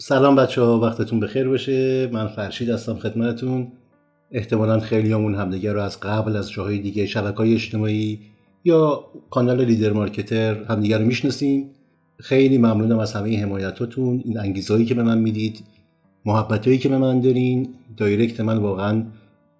سلام بچه‌ها، وقتتون بخیر باشه. من فرشید هستم خدمتتون. احتمالاً خیلیامون همدیگه رو از قبل از جاهای دیگه، شبکه‌های اجتماعی یا کانال لیدر مارکتر همدیگه رو میشناسیم. خیلی ممنونم از همه حمایتاتون، این انگیزهایی که به من میدید، محبتایی که به من دارین. دایرکت من واقعاً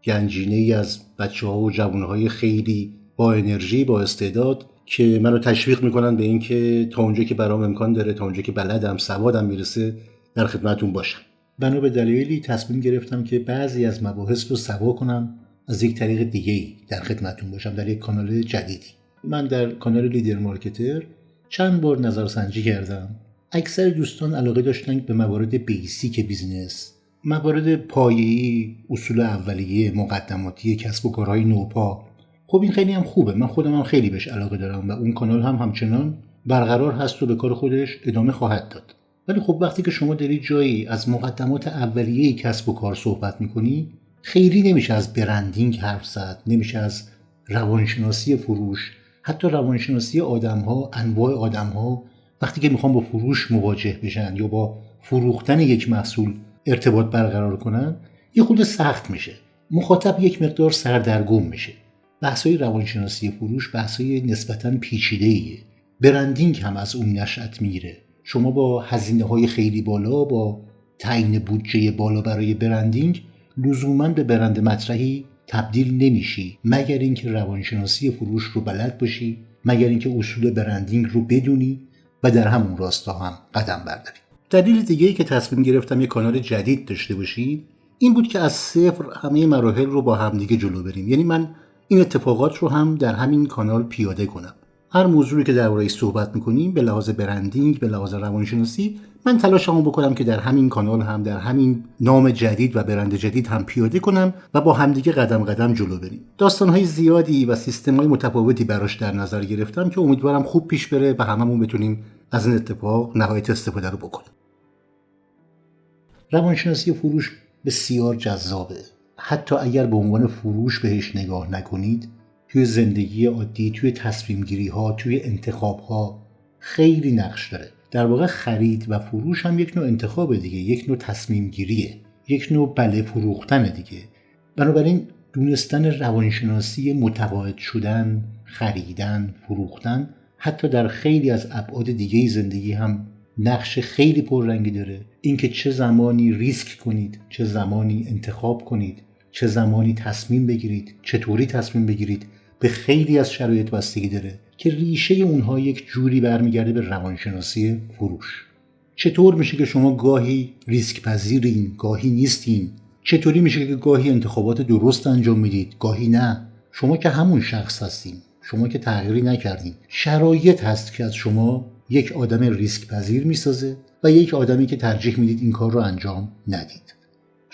گنجینه‌ای از بچه‌ها و جوان‌های خیلی با انرژی، با استعداد که منو تشویق میکنن به این که تا اونجا که برام امکان داره، تا اونجا که بلدم، سوادم میرسه، در خدمتون باشم. بنا به دلایلی تصمیم گرفتم که بعضی از مباحث رو سوا کنم، از یک طریق دیگه‌ای در خدمتون باشم در یک کانال جدیدی. من در کانال لیدر مارکتر چند بار نظرسنجی کردم. اکثر دوستان علاقه داشتن به موارد بیسیک بیزینس، موارد پایه‌ای، اصول اولیه، مقدماتی کسب و کارهای نوپا. خب این خیلی هم خوبه، من خودم هم خیلی بهش علاقه دارم و اون کانال هم همچنان برقرار هست و به کار خودش ادامه خواهد داد. ولی خب وقتی که شما دارید جایی از مقدمات اولیه کسب و کار صحبت میکنی، خیلی نمیشه از برندینگ حرف زد، نمیشه از روانشناسی فروش، حتی روانشناسی آدم‌ها، انواع آدم‌ها وقتی که میخوان با فروش مواجه بشن یا با فروختن یک محصول ارتباط برقرار کنن، یه خود سخت میشه. مخاطب یک مقدار سردرگم میشه. بحث‌های روانشناسی فروش بحث‌های نسبتاً پیچیده‌ایه. برندینگ هم از اون نشأت میگیره. شما با هزینه‌های خیلی بالا، با تعیین بودجه بالا برای برندینگ لزوماً به برند مطرحی تبدیل نمیشی، مگر اینکه روانشناسی فروش رو بلد باشی، مگر اینکه اصول برندینگ رو بدونی و در همون راستا هم قدم برداری. دلیل دیگه‌ای که تصمیم گرفتم یک کانال جدید داشته باشی این بود که از صفر همه مراحل رو با همدیگه جلو بریم. یعنی من این اتفاقات رو هم در همین کانال پیاده کنم. هر موضوعی که درباره‌اش صحبت می‌کنیم به لحاظ برندینگ، به لحاظ روانشناسی، من تلاشمو بکنم که در همین کانال هم، در همین نام جدید و برند جدید هم پیاده کنم و با همدیگه قدم قدم جلو بریم. داستان‌های زیادی و سیستم‌های متفاوتی براش در نظر گرفتم که امیدوارم خوب پیش بره و هممون بتونیم از این اتفاق نهایت استفاده رو بکنیم. روانشناسی فروش بسیار جذابه. حتی اگر به عنوان فروش بهش نگاه نکنید، توی زندگی عادی، توی تصمیم گیری ها، توی انتخاب ها خیلی نقش داره. در واقع خرید و فروش هم یک نوع انتخاب دیگه، یک نوع تصمیم گیریه، یک نوع بله فروختن دیگه. بنابراین دونستن روانشناسی متقاعد شدن، خریدن، فروختن، حتی در خیلی از ابعاد دیگه زندگی هم نقش خیلی پررنگی داره. اینکه چه زمانی ریسک کنید، چه زمانی انتخاب کنید، چه زمانی تصمیم بگیرید، چطوری تصمیم بگیرید، به خیلی از شرایط بستگی داره که ریشه اونها یک جوری برمیگرده به روانشناسی فروش. چطور میشه که شما گاهی ریسک پذیرین، گاهی نیستین؟ چطوری میشه که گاهی انتخابات درست انجام میدید، گاهی نه؟ شما که همون شخص هستین، شما که تغییری نکردین. شرایط هست که از شما یک آدم ریسک پذیر میسازه و یک آدمی که ترجیح میدید این کار رو انجام ندید.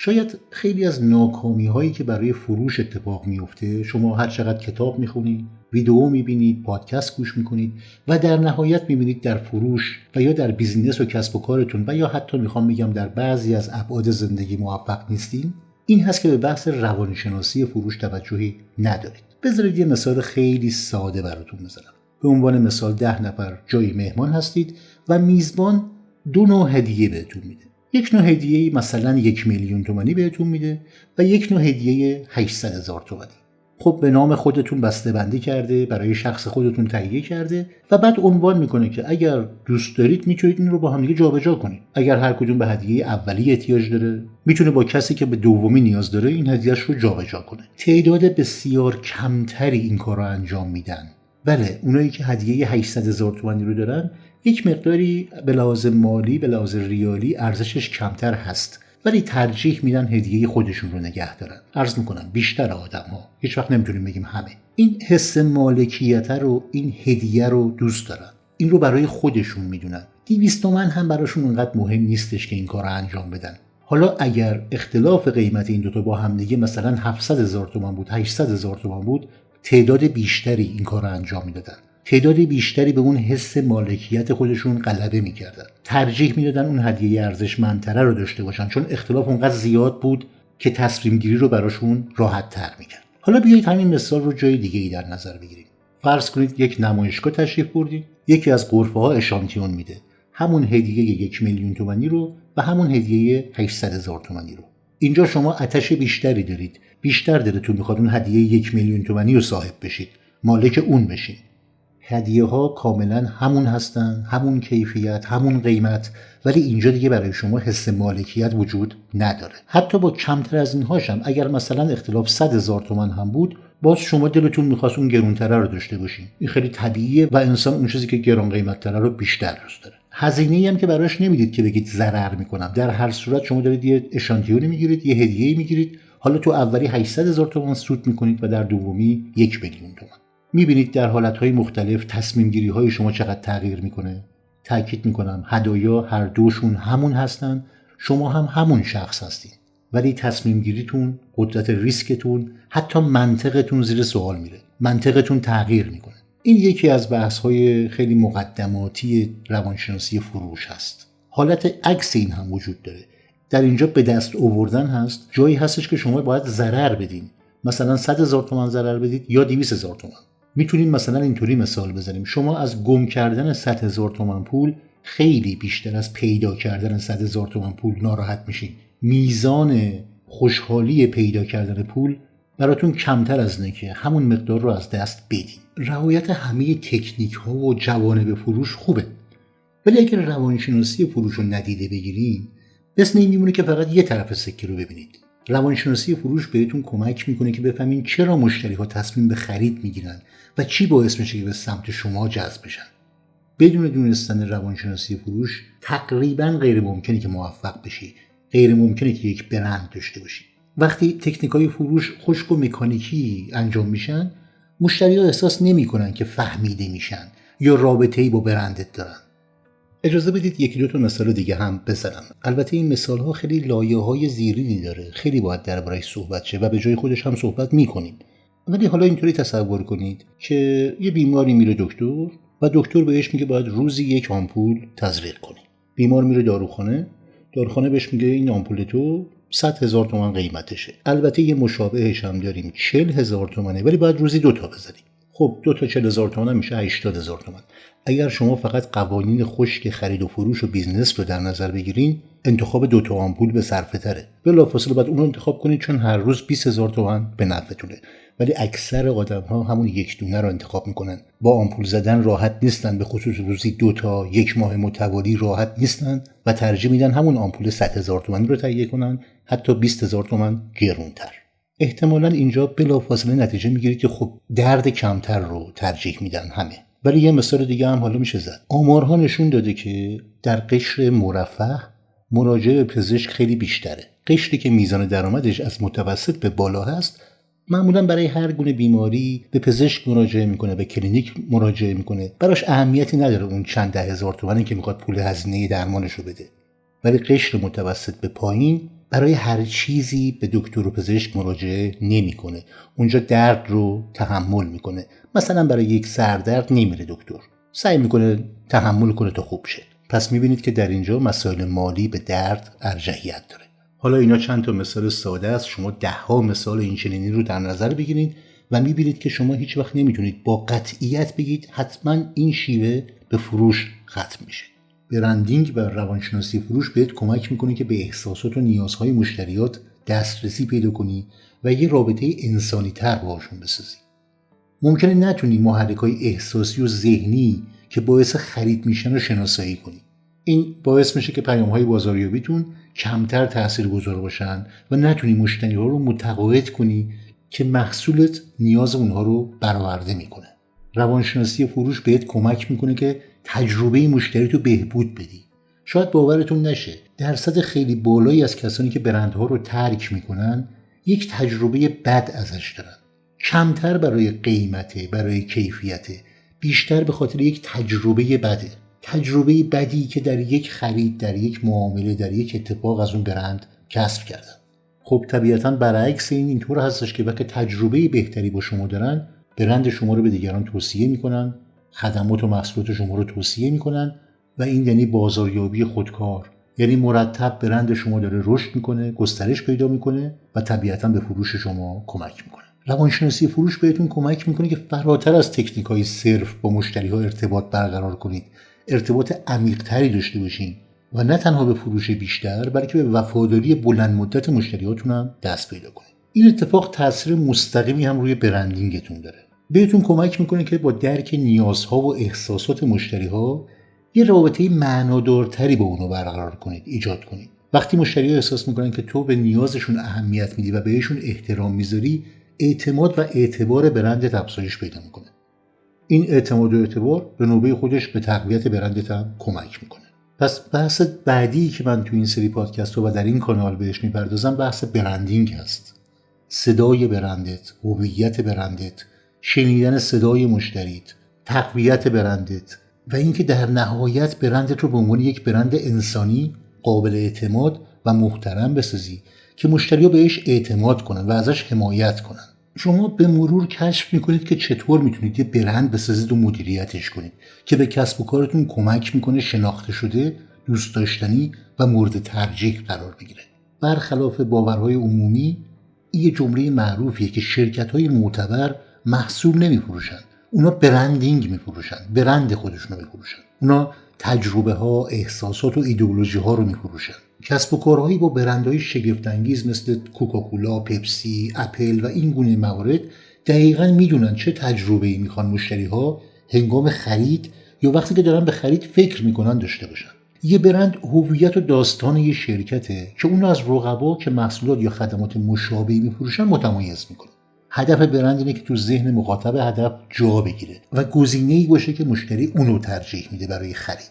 شاید خیلی از ناکامی هایی که برای فروش اتفاق میفته، شما هر چقدر کتاب میخونید، ویدیو میبینید، پادکست گوش میکنید و در نهایت میبینید در فروش و یا در بیزینس و کسب و کارتون و یا حتی میخوام بگم در بعضی از ابعاد زندگی موفق نیستین، این هست که به بحث روانشناسی فروش توجهی ندارید. بذارید یه مثال خیلی ساده براتون بزنم. به عنوان مثال 10 نفر جای مهمان هستید و میزبان 2 نوع هدیه بهتون میده. یک نوع هدیه مثلا 1,000,000 تومانی بهتون میده و یک نوع هدیه 800,000 تومانی. خب به نام خودتون بسته بندی کرده، برای شخص خودتون تهیه کرده و بعد عنوان میکنه که اگر دوست دارید میتونید این رو با هم دیگه جابجا کنید. اگر هر کدوم به هدیه اولی احتیاج داره، میتونه با کسی که به دومی نیاز داره این هدیه‌اش رو جابجا کنه. تعداد بسیار کمتری این کارو انجام میدن. بله، اونایی که هدیه 800,000 تومانی رو دارن یک مقداری به لحاظ مالی، به لحاظ ریالی ارزشش کمتر هست، ولی ترجیح میدن هدیه خودشون رو نگه دارن. عرض میکنم بیشتر آدم‌ها، هیچ وقت نمیتونیم بگیم همه، این حس مالکیت رو، این هدیه رو دوست دارن. این رو برای خودشون میدونن. 200 تومن هم براشون اونقدر مهم نیستش که این کار رو انجام بدن. حالا اگر اختلاف قیمت این دوتا با هم دیگه مثلا 700,000 تومان بود، 800,000 تومان بود، تعداد بیشتری این کار رو انجام میدادن. تعداد بیشتری به اون حس مالکیت خودشون غلبه میکردن. ترجیح میدادن اون هدیه ارزشمندتر رو داشته باشن، چون اختلاف اونقدر زیاد بود که تصمیم گیری رو براشون راحت تر میکرد. حالا بیایید همین مثال رو جای دیگه ای در نظر بگیریم. فرض کنید یک نمایشگاه تشریف بردید، یکی از غرفه‌ها اشانتیون میده. همون هدیه 1 میلیون تومانی رو و همون هدیه 800,000 تومانی رو. اینجا شما آتش بیشتری دارید، بیشتر دلتون میخواد اون هدیه 1 میلیون تومانی رو صاحب بشید، مالک اون بشین. هدیه ها کاملا همون هستن، همون کیفیت، همون قیمت، ولی اینجا دیگه برای شما حس مالکیت وجود نداره. حتی با کمتر از این هاشم اگر مثلا اختلاف 100,000 تومان هم بود، باز شما دلتون میخواست اون گرونتره رو داشته باشین. این خیلی طبیعیه و انسان اون چیزی که گران قیمت تره رو بیشتر دوست داره. هزینه‌ای هم که براش نمیدید که بگید ضرر میکنم. در هر صورت شما دارید یه اشانتیون میگیرید، یه هدیه‌ای میگیرید. حالا تو اولی 800,000 تومان سود میکنید و در دومی 1 میلیون تومان. میبینید در حالتهای مختلف تصمیم گیری های شما چقدر تغییر میکنه. تاکید میکنم هدایا هر دوشون همون هستن، شما هم همون شخص هستین، ولی تصمیم گیریتون، قدرت ریسکتون، حتی منطقتون زیر سوال میره. منطقتون تغییر میکنه. این یکی از بحث های خیلی مقدماتی روانشناسی فروش هست. حالت عکس این هم وجود داره. در اینجا به دست آوردن هست، جایی هستش که شما باید ضرر بدین. مثلا 100,000 تومان ضرر بدید یا 200,000 تومان. میتونیم مثلا اینطوری مثال بزنیم، شما از گم کردن 100,000 تومان پول خیلی بیشتر از پیدا کردن 100,000 تومان پول ناراحت میشین. میزان خوشحالی پیدا کردن پول براتون کمتر از اینه که همون مقدار رو از دست بدین. رعایت همه تکنیک ها و جوانب فروش خوبه، ولی اگر روانشناسی فروش رو ندیده بگیریم، مثل این میمونه که فقط یه طرف سکه رو ببینید. روانشناسی فروش بهتون کمک میکنه که بفهمین چرا مشتری‌ها تصمیم به خرید میگیرن و چی باعث میشه که به سمت شما جذب بشن. بدون دونستن روانشناسی فروش تقریبا غیر ممکنه که موفق بشی، غیر ممکنه که یک برند داشته باشی. وقتی تکنیک‌های فروش خشک و مکانیکی انجام میشن، مشتری‌ها احساس نمیکنن که فهمیده میشن یا رابطه‌ای با برندت دارن. اجازه بدید یکی دو تا مثال دیگه هم بزنم. البته این مثال‌ها خیلی لایه‌های زیرینی داره، خیلی باید درباره‌اش صحبت شه و به جای خودش هم صحبت می‌کنیم. ولی حالا اینطوری تصور کنید که یه بیماری میره دکتر و دکتر بهش میگه باید روزی 1 آمپول تزریق کنی. بیمار میره داروخانه بهش میگه این آمپول تو 100,000 تومان قیمتشه. البته یه مشابهش هم داریم 40,000 تومانه، ولی باید روزی 2 تا بزنی. خب 2 تا 40,000 تومان میشه 80,000 تومان. اگر شما فقط قوانین خشک خرید و فروش و بیزنس رو در نظر بگیرین، انتخاب 2 تا آمپول به صرفه تره. بلافاصله باید اون رو انتخاب کنید چون هر روز 20,000 تومان به نفعتونه. ولی اکثر آدم‌ها همون 1 دونه رو انتخاب میکنن. با آمپول زدن راحت نیستن، به خصوص روزی 2 تا 1 ماه متوالی راحت نیستن و ترجیح میدن همون آمپول 100,000 تومانی رو تهیه کنن، حتی 20,000 تومان گرونتر. احتمالاً اینجا بلافاصله نتیجه میگیرید که خب درد کمتر رو ترجیح میدن همه. ولی یه مثال دیگه هم حالا میشه زد. آمارها نشون داده که در قشر مرفه مراجعه به پزشک خیلی بیشتره. قشری که میزان درآمدش از متوسط به بالا هست، معمولا برای هر گونه بیماری به پزشک مراجعه میکنه، به کلینیک مراجعه میکنه. براش اهمیتی نداره اون چند 10,000 تومانی که میخواد پول هزینه درمانش رو بده. ولی قشر متوسط به پایین برای هر چیزی به دکتر و پزشک مراجعه نمیکنه. اونجا درد رو تحمل میکنه. مثلا برای یک سردرد نمیره دکتر، سعی میکنه تحمل کنه تا خوب شه. پس میبینید که در اینجا مسائل مالی به درد ارجحیت داره. حالا اینا چند تا مثال ساده است، شما 10 مثال این چنینی رو در نظر بگیرید و میبینید که شما هیچ وقت نمیتونید با قطعیت بگید حتما این شیوه به فروش ختم میشه. برندینگ و روانشناسی فروش بهت کمک میکنه که به احساسات و نیازهای مشتریات دسترسی پیدا کنی و یه رابطه انسانی تر باشون بسازی. ممکنه نتونی محرک‌های احساسی و ذهنی که باعث خرید میشن رو شناسایی کنی. این باعث میشه که پیام‌های بازاریابیتون کمتر تاثیرگذار باشن و نتونی مشتری‌ها رو متقاعد کنی که محصولت نیاز اونها رو برآورده میکنه. روانشناسی فروش بهت کمک میکنه که تجربه مشتری تو بهبود بدی. شاید باورتون نشه، درصد خیلی بالایی از کسانی که برندها رو ترک میکنن یک تجربه بد ازش دارن. کمتر برای قیمته، برای کیفیته، بیشتر به خاطر یک تجربه بده. تجربه بدی که در یک خرید، در یک معامله، در یک اتفاق از اون برند کسب کردن. خب طبیعتاً برعکس اینطور هستش که وقتی تجربه بهتری با شما دارن، برند شما رو به دیگران توصیه میکنن، خدمات و محصولات شما رو توصیه میکنن و این یعنی بازاریابی خودکار. یعنی مرتب برند شما داره رشد میکنه، گسترش پیدا میکنه و طبیعتاً به فروش شما کمک میکنه. روانشناسی فروش بهتون کمک میکنه که فراتر از تکنیک‌های صرف با مشتری‌ها ارتباط برقرار کنید. ارتباط عمیق‌تری داشته باشین و نه تنها به فروش بیشتر بلکه به وفاداری بلند مدت مشتریاتون هم دست پیدا کنید. این اتفاق تاثیر مستقیمی هم روی برندینگتون داره. بهتون کمک میکنه که با درک نیازها و احساسات مشتری‌ها یه رابطه معنادارتری با اونو برقرار کنید، ایجاد کنید. وقتی مشتری‌ها احساس میکنن که تو به نیازشون اهمیت میدی و بهشون احترام میذاری، اعتماد و اعتبار برندت افزایش پیدا میکنه. این اعتماد و اعتبار به نوبه خودش به تقویت برندت هم کمک میکنه. پس بحث بعدی که من تو این سری پادکست و در این کانال بهش میپردازم بحث برندینگ هست. صدای برندت، هویت برندت، شنیدن صدای مشتریت، تقویت برندت و اینکه در نهایت برندت رو به عنوان یک برند انسانی قابل اعتماد و محترم بسازی که مشتری‌ها بهش اعتماد کنن و ازش حمایت کنن. شما به مرور کشف میکنید که چطور میتونید یه برند بسازید و مدیریتش کنید که به کسب و کارتون کمک میکنه شناخته شده، دوست داشتنی و مورد ترجیح قرار بگیره. برخلاف باورهای عمومی، این یه جمله معروفیه که شرکت‌های معتبر محصول نمیفروشن، اونا برندینگ میفروشن، برند خودشون رو میفروشن. اونا تجربه ها، احساسات و ایدئولوژی ها رو میفروشن. کسب و کارهایی با برندهای شگفت‌انگیز مثل کوکاکولا، پپسی، اپل و این گونه موارد دقیقاً میدونن چه تجربه‌ای میخوان مشتری‌ها هنگام خرید یا وقتی که دارن به خرید فکر میکنن داشته باشن. یه برند هویت و داستان یه شرکته که اون رو از رقبا که محصولات یا خدمات مشابهی میفروشن متمایز میکنه. هدف برند اینه که تو ذهن مخاطب هدف جا بگیره و گزینه‌ای باشه که مشتری اونو ترجیح میده برای خرید.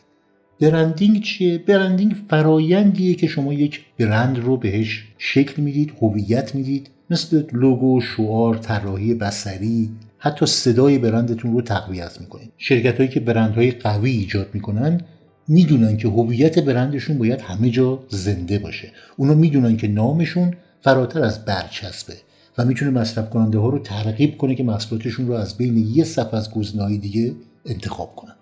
برندینگ چیه؟ برندینگ فرایندیه که شما یک برند رو بهش شکل میدید، هویت میدید، مثل لوگو، شعار، طراحی بصری، حتی صدای برندتون رو تقویت میکنید. شرکتایی که برندهای قوی ایجاد میکنن میدونن که هویت برندشون باید همه جا زنده باشه. اونا میدونن که نامشون فراتر از برچسبه و میتونه مصرف کننده ها رو ترغیب کنه که محصولاتشون رو از بین یه صف از گزینه‌های دیگه انتخاب کنن.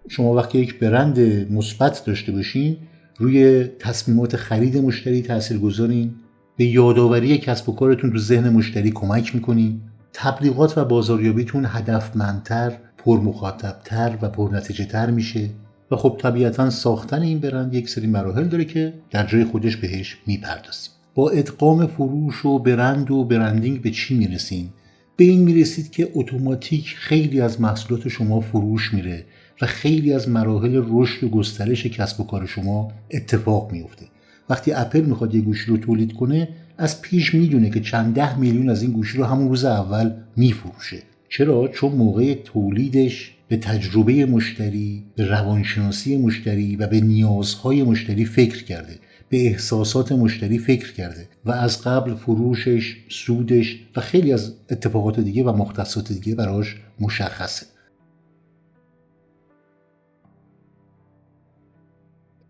شما وقتی یک برند مثبت داشته باشین، روی تصمیمات خرید مشتری تاثیرگذارین، به یادآوری کسب و کارتون تو ذهن مشتری کمک میکنین، تبلیغات و بازاریابیتون هدفمندتر، پرمخاطبتر و پرنتیجه‌تر میشه و خب طبیعتاً ساختن این برند یک سری مراحل داره که در جای خودش بهش میپردازیم. با ادغام فروش و برند و برندینگ به چی میرسین؟ به این میرسید که اتوماتیک خیلی از محصولات شما فروش میره و خیلی از مراحل رشد و گسترش کسب و کار شما اتفاق میفته. وقتی اپل میخواد یه گوشی رو تولید کنه، از پیش میدونه که چند 10 میلیون از این گوشی رو همون روز اول میفروشه. چرا؟ چون موقع تولیدش به تجربه مشتری، به روانشناسی مشتری و به نیازهای مشتری فکر کرده، به احساسات مشتری فکر کرده و از قبل فروشش، سودش و خیلی از اتفاقات دیگه و مختصات دیگه براش مشخصه.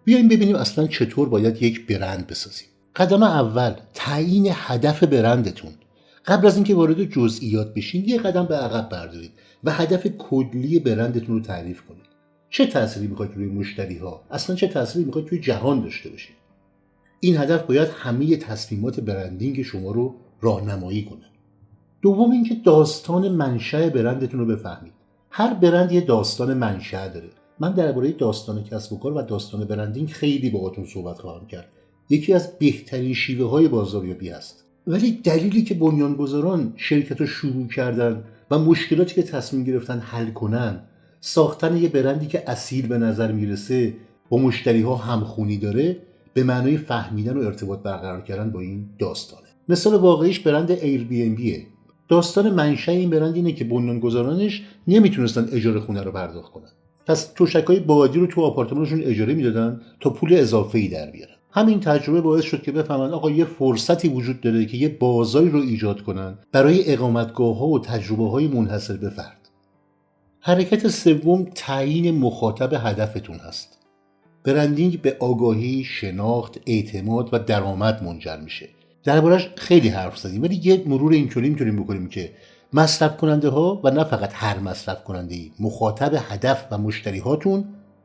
بیایم ببینیم اصلا چطور باید یک برند بسازیم. قدم اول، تعیین هدف برندتون. قبل از اینکه وارد جزئیات بشین، یه قدم به عقب بردارید و هدف کلی برندتون رو تعریف کنید. چه تأثیری میخواید روی مشتری‌ها، اصلا چه تأثیری میخواید توی جهان داشته باشید؟ این هدف باید همه تصمیمات برندینگ شما رو راهنمایی کنه. دوم اینکه داستان منشأ برندتون رو بفهمید. هر برند یه داستان منشأ داره. من درباره داستان کسب و کار و داستان برندینگ خیلی باهاتون صحبت خواهم کرد. یکی از بهترین شیوه‌های بازاریابی است. ولی دلیلی که بنیانگذاران شرکت رو شروع کردن و مشکلاتی که تصمیم گرفتن حل کنن، ساختن یه برندی که اصیل به نظر میرسه، با مشتری‌ها همخونی داره، به معنای فهمیدن و ارتباط برقرار کردن با این داستانه. مثال واقعیش برند ایربی‌ان‌بیه. داستان منشأ این برند اینه که بنیانگذارانش نمیتونستن اجاره خونه رو پرداخت کنن. پس تشک‌های بادی رو تو آپارتمانشون اجاره میدادن تا پول اضافه‌ای در بیارن. همین تجربه باعث شد که بفهمن آقا یه فرصتی وجود داره که یه بازاری رو ایجاد کنن برای اقامتگاه‌ها و تجربه‌های منحصر به فرد. حرکت سوم، تعیین مخاطب هدفتون هست. برندینگ به آگاهی، شناخت، اعتماد و درآمد منجر میشه. دربارش خیلی حرف زدیم، ولی یه مرور اینطوری میتونیم بکنیم که مصرف کننده ها و نه فقط هر مصرف کننده‌ای، مخاطب هدف و مشتری هاتون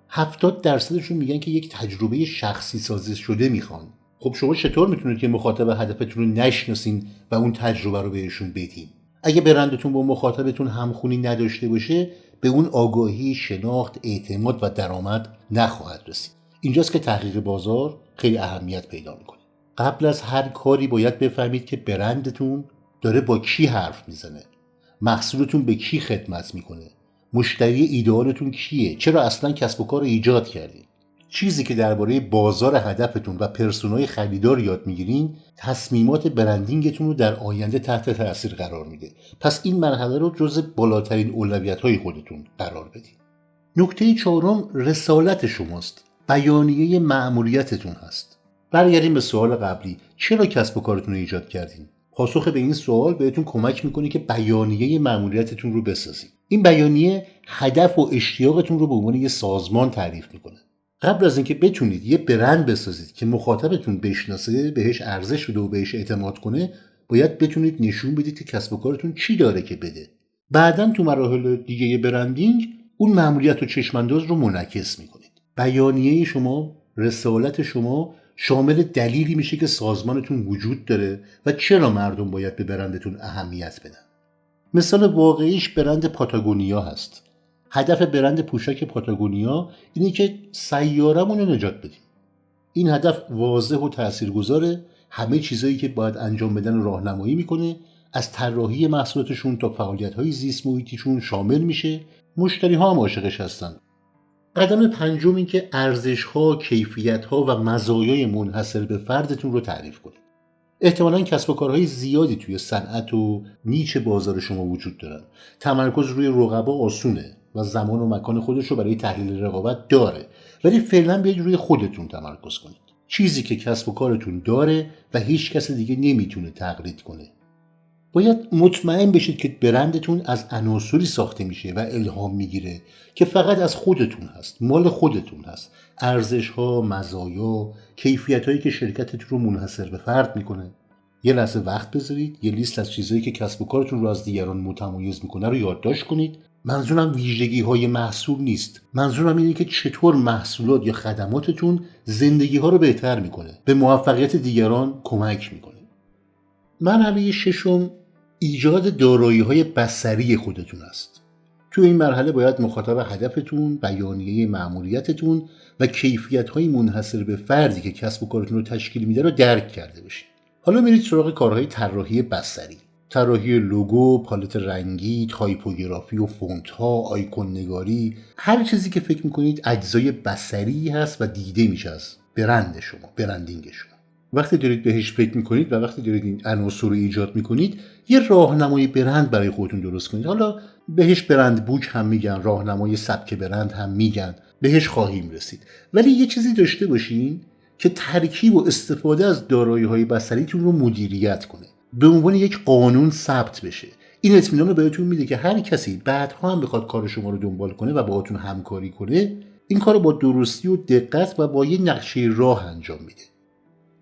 70% میگن که یک تجربه شخصی سازی شده میخوان. خب شما چطور میتونید که مخاطب هدفتون رو نشناسین و اون تجربه رو بهشون بدین؟ اگه برندتون با مخاطبتون همخونی نداشته باشه، به اون آگاهی، شناخت، اعتماد و درآمد نخواهد رسید. اینجاست که تحقیق بازار خیلی اهمیت پیدا میکنه. قبل از هر کاری باید بفهمید که برندتون داره با کی حرف میزنه، محصولتون به کی خدمت میکنه، مشتری ایدئالتون کیه، چرا اصلا کسب و کار رو ایجاد کردین. چیزی که درباره بازار هدفتون و پرسونای خریدار یاد میگیرین تصمیمات برندینگتون رو در آینده تحت تاثیر قرار میده. پس این مرحله رو جزء بالاترین اولویت‌های خودتون قرار بدین. نکته چهارم رسالت شماست. بیانیه مأموریتتون هست. برگردیم به سوال قبلی، چرا کسب و کارتون رو ایجاد کردین؟ پاسخ به این سوال بهتون کمک میکنه که بیانیه مأموریتتون رو بسازید. این بیانیه هدف و اشتیاقتون رو به عنوان یه سازمان تعریف میکنه. قبل از اینکه بتونید یه برند بسازید که مخاطبتون بشناسه، بهش ارزش بده و بهش اعتماد کنه، باید بتونید نشون بدید که کسب و کارتون چی داره که بده. بعداً تو مراحل دیگه برندینگ اون مأموریت و چشم‌انداز رو منعکس میکنید. بیانیه شما، رسالت شما شامل دلیلی میشه که سازمانتون وجود داره و چرا مردم باید به برندتون اهمیت بدن. مثال واقعیش برند پاتاگونیا هست. هدف برند پوشاک پاتاگونیا اینه که سیاره‌مون رو نجات بدیم. این هدف واضح و تاثیرگذاره، همه چیزایی که باید انجام بدن رو راهنمایی میکنه، از طراحی محصولاتشون تا فعالیت‌های زیست محیطیشون شامل میشه. مشتری‌ها هم عاشقش هستن. قدم پنجم این که ارزش‌ها، کیفیت‌ها و مزایای منحصر به فردتون رو تعریف کنید. احتمالاً کسب و کارهای زیادی توی صنعت و نیچ بازار شما وجود دارن. تمرکز روی رقبا آسونه و زمان و مکان خودش رو برای تحلیل رقابت داره، ولی فعلا بیاید روی خودتون تمرکز کنید. چیزی که کسب و کارتون داره و هیچ کس دیگه نمیتونه تقلید کنه. باید مطمئن بشید که برندتون از عناصری ساخته میشه و الهام میگیره که فقط از خودتون هست، مال خودتون هست. ارزش‌ها، مزایا، کیفیت‌هایی که شرکتتون رو منحصر به فرد میکنه. یه لحظه وقت بذارید، یه لیست از چیزایی که کسب و کارتون رو از دیگران متمایز میکنه رو یادداشت کنید. منظورم ویژگی‌های محصول نیست. منظورم اینه که چطور محصولات یا خدماتتون زندگی‌ها رو بهتر میکنه، به موفقیت دیگران کمک میکنه. مرحله ششم ایجاد دارایی‌های بصری خودتون است. تو این مرحله باید مخاطب هدفتون، بیانیه مأموریتتون و کیفیت‌های منحصر به فردی که کسب و کارتون رو تشکیل میده رو درک کرده باشید. حالا میرید سراغ کارهای طراحی بصری. طراحی لوگو، پالت رنگی، تایپوگرافی و فونت‌ها، آیکون نگاری، هر چیزی که فکر می‌کنید اجزای بصری هست و دیده میشه از برند شما، برندینگ شما. وقتی دارید بهش فکر میکنید و وقتی دارید این عناصر رو ایجاد میکنید، یه راهنمای برند برای خودتون درست کنید. حالا بهش برند بوک هم میگن، راهنمای سبک برند هم میگن، بهش خواهیم رسید. ولی یه چیزی داشته باشین که ترکیب و استفاده از دارایی‌های بصریتون رو مدیریت کنه، به عنوان یک قانون ثبت بشه. این اطمینان رو بهتون میده که هر کسی بعدها هم بخواد کار شما رو دنبال کنه و باهاتون همکاری کنه، این کارو با درستی و دقت و با یه نقشه راه انجام میده.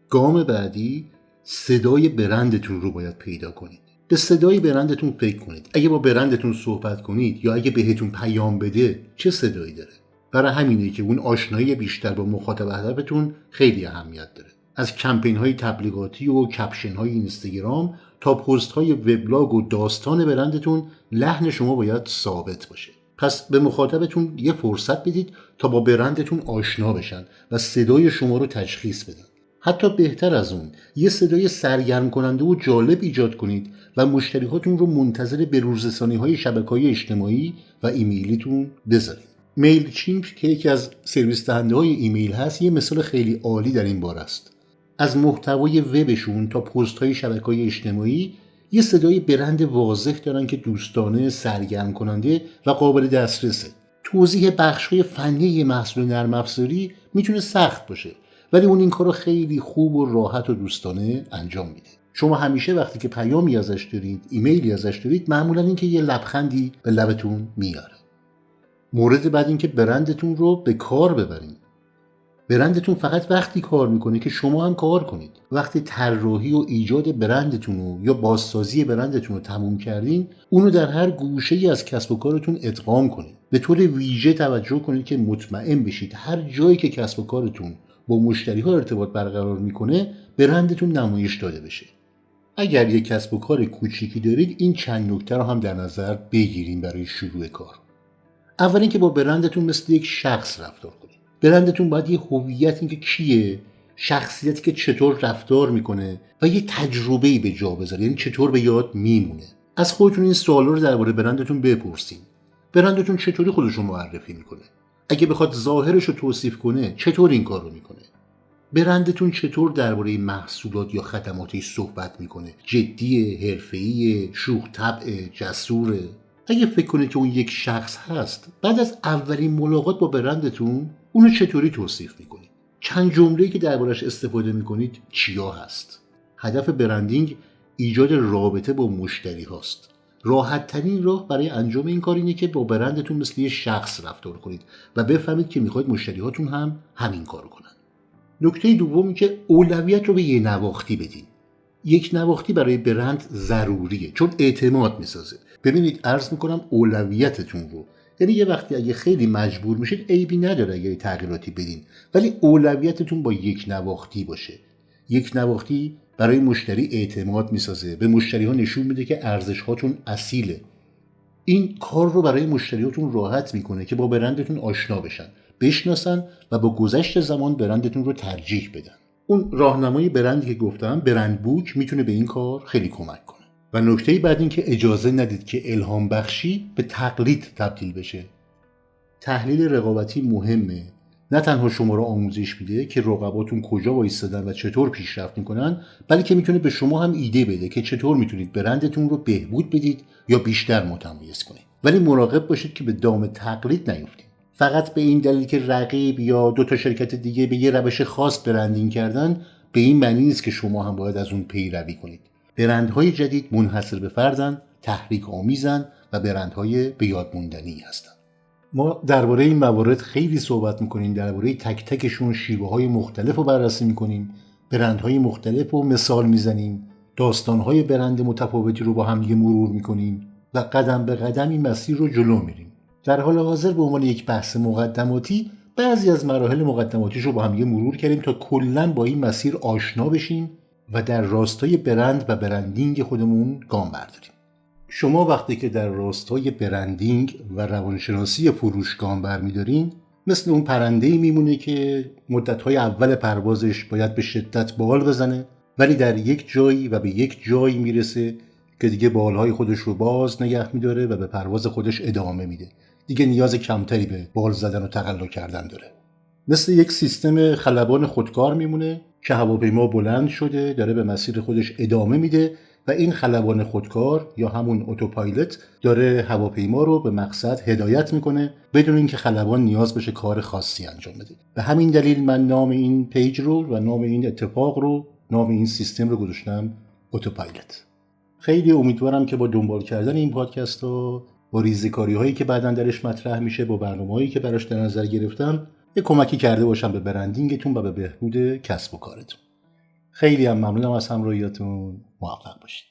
گام بعدی صدای برندتون رو باید پیدا کنید. به صدای برندتون فکر کنید. اگه با برندتون صحبت کنید یا اگه بهتون پیام بده، چه صدایی داره؟ برای همینه که اون آشنایی بیشتر با مخاطب هدفتون خیلی اهمیت داره. از کمپین‌های تبلیغاتی و کپشن‌های اینستاگرام تا پست‌های وبلاگ و داستان برندتون، لحن شما باید ثابت باشه. پس به مخاطبتون یه فرصت بدید تا با برندتون آشنا بشن و صدای شما رو تشخیص بدن. حتی بهتر از اون، یه صدای سرگرم کننده و جالب ایجاد کنید و مشتریهاتون رو منتظر بروزرسانی‌های شبکه‌های اجتماعی و ایمیلیتون بذارید. میل چیمپ که یکی از سرویس دهنده‌های ایمیل هست، یه مثال خیلی عالی در این باره است. از محتوای وبشون تا پست‌های شبکه‌های اجتماعی یه صدای برند واضح دارن که دوستانه، سرگرم کننده و قابل دسترسه. توضیح بخش‌های فنی محصول نرم افزاری میتونه سخت باشه، ولی اون این کارو خیلی خوب و راحت و دوستانه انجام میده. شما همیشه وقتی که پیامی ازش دارید، ایمیلی ازش دارید، معمولا این که یه لبخندی به لبتون میاره. مورد بعد این که برندتون رو به کار ببرید. برندتون فقط وقتی کار میکنه که شما هم کار کنید. وقتی طراحی و ایجاد برندتون رو یا بازسازی برندتون رو تموم کردین، اونو در هر گوشه‌ای از کسب و کارتون ادغام کنید. به طور ویژه توجه کنید که مطمئن بشید هر جایی که کسب و کارتون با مشتری‌ها ارتباط برقرار میکنه، برندتون نمایش داده بشه. اگر یک کسب و کار کوچیکی دارید، این چند نکته رو هم در نظر بگیریم برای شروع کار. اول اینکه با برندتون مثل یک شخص رفتار کنید. برندتون باید یه هویت، اینکه کیه، شخصیتی که چطور رفتار میکنه و یه تجربه‌ای به جا بذاره، یعنی چطور به یاد میمونه. از خودتون این سوالا رو درباره برندتون بپرسین. برندتون چطوری خودش رو معرفی میکنه؟ اگه بخواد ظاهرش رو توصیف کنه چطور این کار رو میکنه؟ برندتون چطور درباره محصولات یا خدماتش صحبت میکنه؟ جدیه، حرفه‌ایه، شوخ طبعه، جسوره؟ اگه فکر کنید که اون یک شخص هست، بعد از اولین ملاقات با برندتون اونو چطوری توصیف میکنید؟ چند جمله‌ای که دربارش استفاده میکنید چیا هست؟ هدف برندینگ ایجاد رابطه با مشتری هاست. راحت ترین راه برای انجام این کار اینه که با برندتون مثل یه شخص رفتار کنید و بفهمید که میخواید مشتری هاتون هم همین کارو کنن. نکته دومی که اولویت رو به یه نواختی بدین. یک نواختی برای برند ضروریه چون اعتماد میسازه. ببینید عرض میکنم اولویتتون رو، یعنی یه وقتی اگه خیلی مجبور میشید عیبی نداره اگه تغییراتی بدین، ولی اولویتتون با یک نواختی باشه. یک نواختی برای مشتری اعتماد میسازه، به مشتری ها نشون میده که ارزش هاتون اصیله. این کار رو برای مشتریاتون راحت میکنه که با برندتون آشنا بشن، بشناسن و با گذشت زمان برندتون رو ترجیح بدن. اون راهنمای برندی که گفتم، برند بوک، میتونه به این کار خیلی کمک کنه. و نکته بعد این که اجازه ندید که الهام بخشی به تقلید تبدیل بشه. تحلیل رقابتی مهمه. نه تنها شما رو آموزش میده که رقباتون کجا وایسادن و چطور پیشرفت میکنن، بلکه میتونه به شما هم ایده بده که چطور میتونید برندتون رو بهبود بدید یا بیشتر متمایز کنید. ولی مراقب باشید که به دام تقلید نیفتید. فقط به این دلیل که رقیب یا دو تا شرکت دیگه به یه روش خاص برندینگ کردن، به این معنی نیست که شما هم باید از اون پیروی کنید. برندهای جدید منحصر به فردن، تحریک آمیزن و برندهای به یاد موندنی هستن. ما درباره این موارد خیلی صحبت میکنیم، درباره تک تکشون شیوه‌های مختلف رو بررسی میکنیم، برندهای مختلف رو مثال میزنیم، داستانهای برند متفاوتی رو با هم دیگه مرور میکنیم و قدم به قدم این مسیر رو جلو میریم. در حال حاضر به عنوان یک بحث مقدماتی بعضی از مراحل مقدماتیش رو با هم دیگه مرور کردیم تا کلاً با این مسیر آشنا بشیم و در راستای برند و برندینگ خودمون گام برداریم. شما وقتی که در راستای برندینگ و روانشناسی فروش گام برمی‌دارین، مثل اون پرنده‌ای میمونه که مدت‌های اول پروازش باید به شدت بال بزنه، ولی در یک جایی و به یک جایی میرسه که دیگه بالهای خودش رو باز نگه می‌داره و به پرواز خودش ادامه میده. دیگه نیاز کمتری به بال زدن و تقلا کردن داره. مثل یک سیستم خلبان خودکار میمونه که هواپیما بلند شده، داره به مسیر خودش ادامه میده و این خلبان خودکار یا همون اتوپایلوت داره هواپیما رو به مقصد هدایت میکنه بدون اینکه خلبان نیاز بشه کار خاصی انجام بده. به همین دلیل من نام این پیج رو و نام این اتفاق رو، نام این سیستم رو گذاشتم اتوپایلوت. خیلی امیدوارم که با دنبال کردن این پادکست ها، با ریزکاری هایی که بعداً درش مطرح میشه، با برنامه‌هایی که براش در نظر گرفتم، یه کمکی کرده باشم به برندینگتون و به بهبود کسب و کارتون. خیلی هم ممنونم از همراهیتون. موفق باشید.